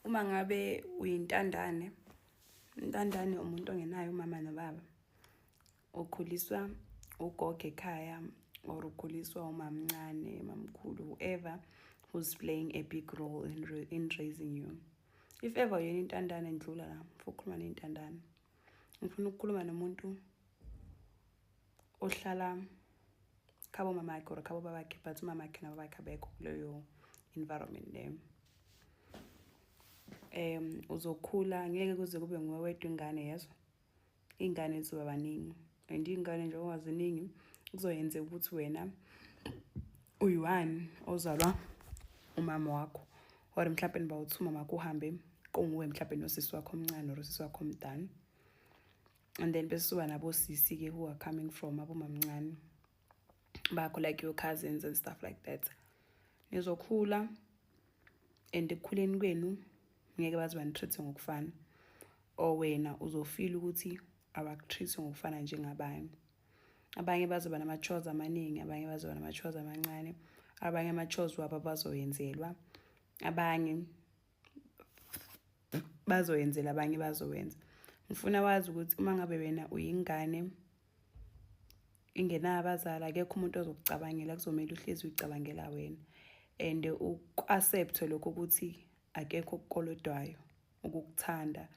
Uma ngabe uyintandane, intandane umuntu ongenayo umama nobaba, ukhuliswa ugogo ekhaya or ukhuliswa umamncane, mamkhulu, whoever who's playing a big role in raising you. If ever uyena intandane ndlula la, ngifuna ukukhuluma ney'ntandane. Ngifuna ukukhuluma nomuntu ohlala khabo mamakhe or khabo babakhe, but umamakhe nababakhe abekho kuleyo environment leyo. Uzokhula ngeke kuze kube nguwe wedwa ingane yezo. Iy'ngane zizoba baningi, and iy'ngane njengoba ziningi kuzoyenza ukuthi wena uyi-one ozalwa umama wakho, or mhlawumbe bawuthi umama wakho uhambe kunguwe mhlawumbe nosisi wakho omncane or usisi wakho omdala. And then bese kuba nabo sisi-ke who are coming from abomamncane bakho, like your cousins and stuff like that. Nizokhula, and ekukhuleni kwenu ngeke baze banitreat ngokufana, or wena uzofila ukuthi abakutreat ngokufana njengabanye. Abanye bazoba nama-chores amaningi, abanye bazoba nama-chores amancane, abanye ama-chores wabo bazoyenzelwa, abanye bazoyenzela, abanye bazowenza. Ngifuna wazi ukuthi uma ngabe wena uyingane ingenayo abazali, akekho umuntu ozokucabangela, kuzomela uhlezi uyicabangela wena, and uku-accept lokho ukuthi akekho okukolodwayo, ukukuthanda.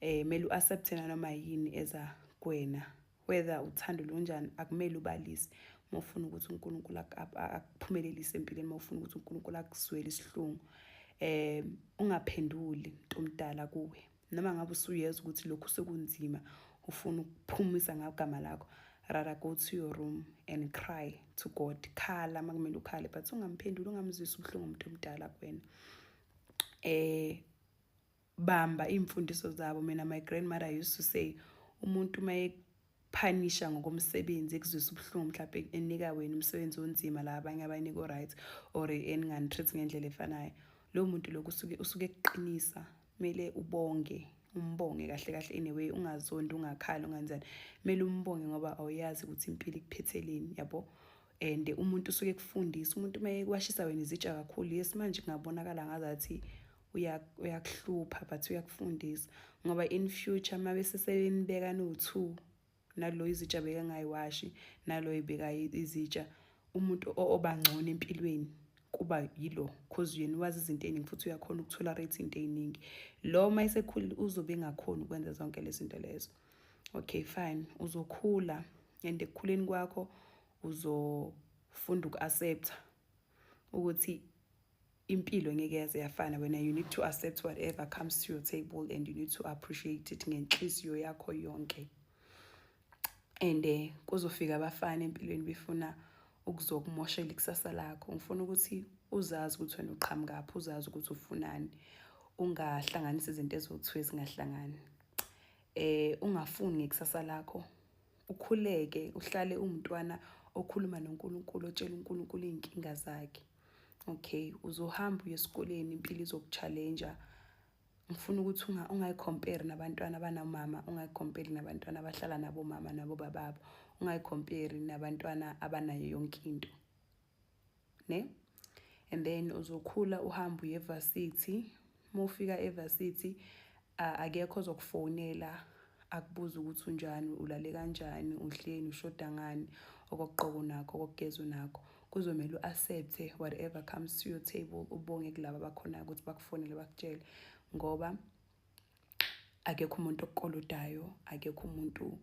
Mele u-accept nanoma yini eza kuwena, whether uthando lunjani, akumele ubalise. Uma ufuna ukuthi uNkulunkulu akuphumelelise empilweni, uma ufuna ukuthi uNkulunkulu akuzwele isihlungu, ungaphenduli umuntu omdala kuwe. Noma ngabe usuyezwa ukuthi lokhu sekunzima, ufuna ukuphumisa ngegama lakho, rather go to your room and cry to God. Khala makumele ukhale, but ungamphenduli, ungamzwisi ubuhlungu umuntu omdala kuwena. Bamba imfundiso zabo. Mina, my grandmother used to say, umuntu mayekuphanisha ngokomsebenzi ekuzwisa ubuhlungu, mhlawumbe enika wena umsebenzi onzima la abanye abanika o-right or eningani-treat ngendlela efanayo, lo muntu lokhu usuke ekuqinisa. Mele umbonge kahle kahle anyway, ungazondi, ungakhali, ungenzani. Mele umbonge ngoba awuyazi ukuthi impilo ikuphetheleni, yabo. And umuntu usuke ekufundisa. Umuntu mayekwashisa wena izitsha kakhulu, yes manje kungabonakala ngazathi uyakuhlupha, but uyakufundisa. Ngoba in future uma bese sebenibeka no-2, nalo izitsha bekangayiwashi, nalo ibeka izitsha, umuntu obangcono empilweni kuba yilo, cause yena wazi izinto eziningi futhi uyakhona ukutolerate into eziningi. Lo mayesekhulile uzobe engakhona ukwenza zonke lezi zinto lezo. Okay, fine. Uzokhula, and ekukhuleni kwakho uzofunda uku-accept ukuthi impilo ngeke yaze yafana. Wena you need to accept whatever comes to your table, and you need to appreciate it ngenhliziyo yakho yonke. And kuzofika abafana empilweni befuna ukuzokumoshela ikusasa lakho. Ngifuna ukuthi uzazi ukuthi wena uqhamukaphi, uzazi ukuthi ufunani, ungahlanganisa izinto ezothiwe zingahlangani. Ungafuni ngekusasa lakho, ukhuleke, uhlale umntwana okhuluma noNkulunkulu, otshela uNkulunkulu iy'nkinga zakhe. Okay, uzohamba uye esikoleni, impilo izokuchallenja. Ngifuna ukuthi ungayi-compare nabantwana abanamama, ungayi-compare nabantwana abahlala nabo mama nabo bababo, ungayi-compare nabantwana abanayo yonke into, ne? And then uzokhula uhambe uye evarsity. Uma ufika evarsity, akekho ozokufonela akubuza ukuthi unjani, ulale kanjani, udleni, ushoda ngani, okokugqoka unakho, okokugeza unakho. Kuzomela u-accept whatever comes to your table, ubonge kulabo abakhona ukuthi bakufonele bakutshele, ngoba akekho umuntu okukolodayo, akekho umuntu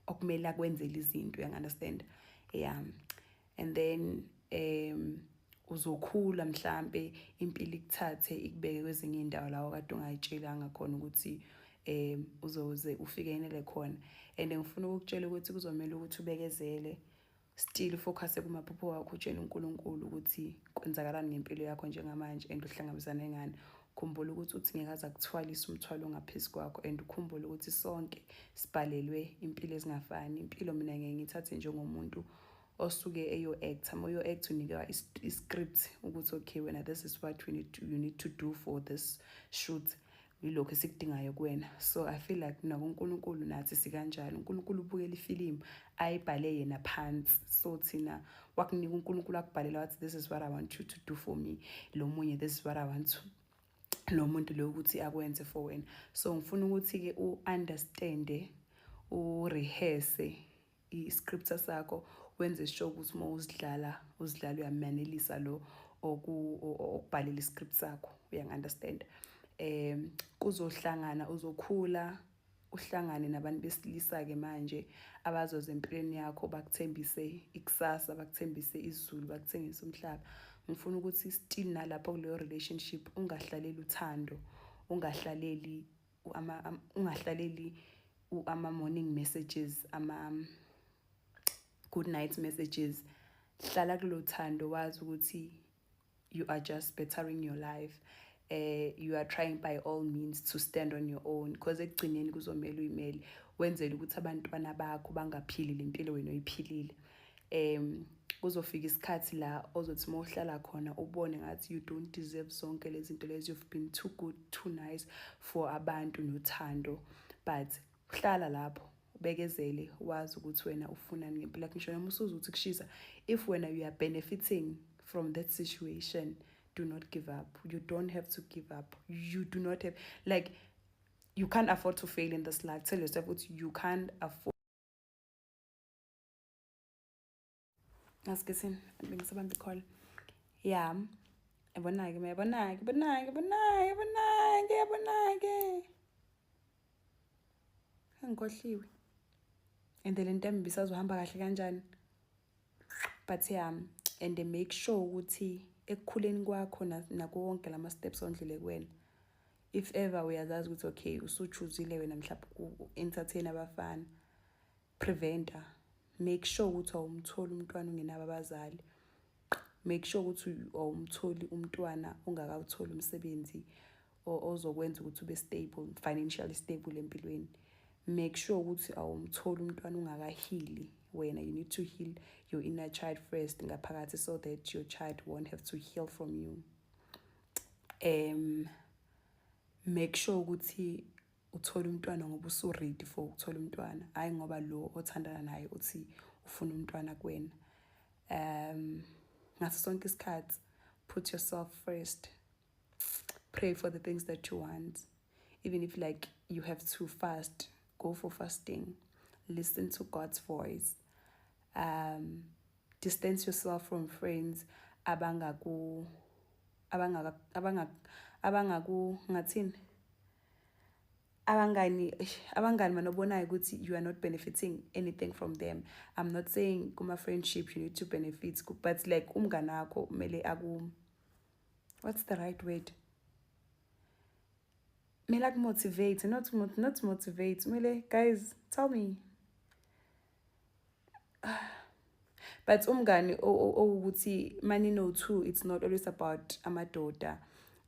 okumele akwenzele izinto, you-understand? Yeah. And then uzokhula mhlambe impilo ikuthathe ikubeke kwezinye iy'ndawo la okade ungayitshelanga khona ukuthi uzoze ufikenele khona. And ngifuna ukukutshela ukuthi kuzomela ukuthi ubekezele, still focus kumaphupho wakho, utshela uNkulunkulu ukuthi kwenzakalani ngempilo yakho njengamanje, and uhlangabezane ngani. Ukhumbula ukuthi uthi ngeke aze akuthwalise umthwalo ongaphezu kwakho, and ukhumbule ukuthi sonke sibhalelwe impilo ezingafani. Impilo mina ngeke ngithathe njengomuntu osuke eyo-act. Uyo-act unikwa i-script ukuthi okay, wena this is what you need to do for this shoot. yilokho esikudingayo kuwena. So I feel like nakuNkulunkulu nathi sikanjalo. uNkulunkulu ubukela ifilimu ayibhale yena phansi, so thina wakunika uNkulunkulu akubhalela wathi this is what I want you to do for me, lo munye this is what I want to lo muntu lo ukuthi akwenze for wena. So ngifuna ukuthi-ke u-understande, u-rehearse i-scripture sakho, wenze sure ukuthi uma uzidlala uyamanelisa lo okubhalela i-script sakho, uyangi-understand. Kuzohlangana, uzokhula uhlangane nabantu besilisa-ke manje abazoza empilweni yakho bakuthembise ikusasa, bakuthembise izulu, bakuthengise umhlaba. Ngifuna ukuthi still nalapho kuleyo relationship ungahlaleli uthando, ungahlaleli ama-morning messages, ama-good night messages. Hlala kulo thando, wazi ukuthi you are just bettering your life. You are trying by all means to stand on your own, because ekugcineni kuzomela uyimele, wenzele ukuthi abantwana bakho bangaphili le mpilo wena oyiphilile. Kuzofika isikhathi la ozothi uma uhlala khona ubone ngathi you don't deserve zonke lezi zinto lezi, you've been too good, too nice for abantu nothando. But hlala lapho, ubekezele, wazi ukuthi wena ufunani ngempilo yakho. Ngisho noma usuze uthi kushisa, if wena you are benefiting from that situation, do not give up. You don't have to give up. You do not have, like, you can't afford to fail in this life. Tell yourself what you can't afford. Ask bengisabamba icall. Yeah. Yabonake. Angikhohliwe. And le nto yami bisazohamba kahle kanjani. But yeah, and they make sure ukuthi ekukhuleni kwakho nako wonke lama steps ondlule kuwena, if ever uyazazi ukuthi okay usuchuzile wena mhlawumbe ku-entertain abafana, preventer, make sure ukuthi awumtholi umntwana ungenabo abazali, make sure ukuthi awumtholi umntwana ungakawutholi umsebenzi ozokwenza ukuthi ube stable, financially stable empilweni. Make sure ukuthi awumtholi umntwana ungakahili wena. You need to heal your inner child first ngaphakathi, so that your child won't have to heal from you. Make sure ukuthi uthola umntwana ngoba usu-ready for ukuthola umntwana, hayi ngoba lo othandana naye uthi ufuna umntwana kuwena. Ngaso sonke isikhathi, put yourself first. Pray for the things that you want. Even if like you have to fast, go for fasting. Listen to God's voice. Distance yourself from friends abangani manobonayo ukuthi you are not benefiting anything from them. I'm not saying kuma friendship you need to benefit, but like umngani wakho mele what's the right word? Mele motivate, not motivate. Mele, guys, tell me. But umngani ukuthi money no too, it's not always about amadoda.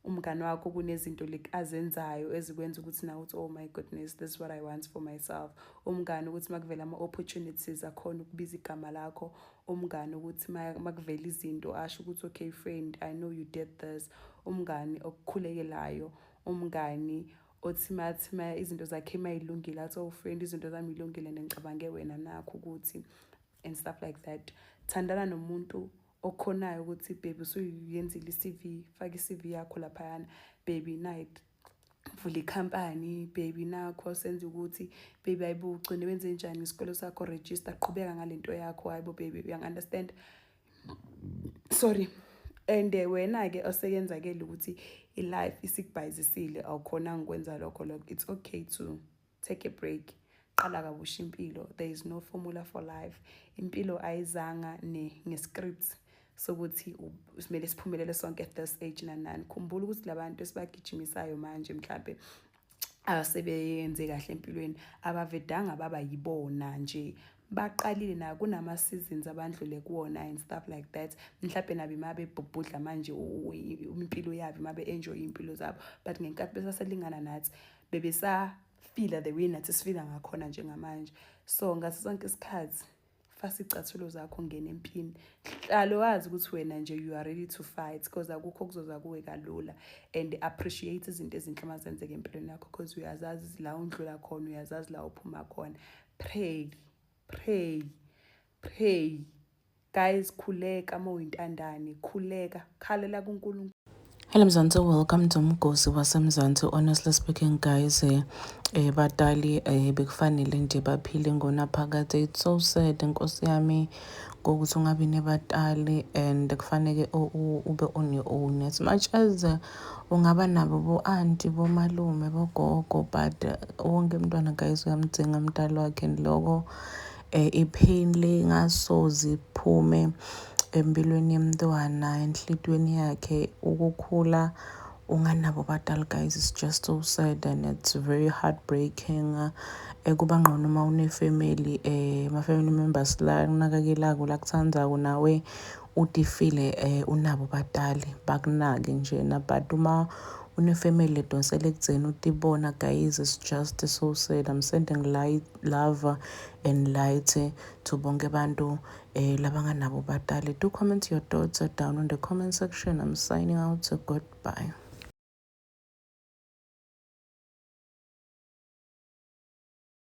Umngani wakho kunezinto like azenzayo ezikwenza ukuthi na uthi oh my goodness, this is what I want for myself. Umngani ukuthi makuvela ama-opportunities akhona ukubiza igama lakho. Umngani ukuthi makuvela izinto asho ukuthi okay friend, I know you did this. Umngani okukhulekelayo. Umngani othi mathi izinto zakhe mayilungile athi oh friend, izinto zami ilungile nengicabange wena nakho ukuthi, and stuff like that. Thandana nomuntu okhonayo ukuthi baby usuyenzile i-CV, faka i-CV yakho laphayana, baby night vula ikhampani, baby nakho senze ukuthi, baby ayibo ugcine wenze njani isikolo sakho, register, qhubeka ngalento yakho, ayibo baby, uyangi-understand. Sorry. And wena-ke osekenzakele ukuthi i-life isikubhayizisile awukhona ngikwenza lokho, it's okay to take a break. Qala kabusha impilo. There is no formula for life. Impilo ayizanga nge-script sokuthi usimele siphumelele sonke at this age nanani. Khumbula ukuthi labantu esibagijimisayo manje mhlambe asebeyenze kahle empilweni abavedanga baba yibona nje, baqalile na kunama seasons abandlule kuwona and stuff like that. Mhlawumbe nabi mabe bhubhudla manje impilo yabo, mabe enjoy impilo zabo, but ngenkathi besaselingana nathi bebesa feel the way nathi sifila ngakhona njengamanje. So ngaso sonke isikhathi fasa icathulo zakho ungene empini. Hlale wazi ukuthi wena nje you are ready to fight because akukho kuzoza kuwe kalula, and appreciate izinto ezinhle uma zenzeka empilweni yakho because uyazazi la undlula khona, uyazazi la uphuma khona. Pray, pray, pray. Guys, khuleka uma uyintandane, khuleka, khalela kuNkulunkulu. Hello Mzansi, welcome to Mgosi waseMzansi. Honestly speaking guys, badali bekufanele nje baphile ngonaphakade. It's so sad Nkosi yami ngokuthi ungabi nebatali and kufanele ube on your own. As much as ungaba nabo bo-auntie, bomalume, bogogo, but wonke mntwana guys uyamdinga umdali wakhe, and loko ipain le ngasoze iphume empilweni yemntwana, enhlitweni yakhe, ukukhula unganabo badala guys. It's just so sad and it's very heartbreaking. Kuba ngcono uma une-family, ama-family members la kunakekelako, la kuthandzako, nawe utifile unabo badali bakunake njena. But uma une-family edonsela ekudzeni utibona guys, it's just so sad. I'm sending love and light to bonke bantu labanganabo badali. Do comment your thoughts down on the comment section. I'm signing out. Goodbye.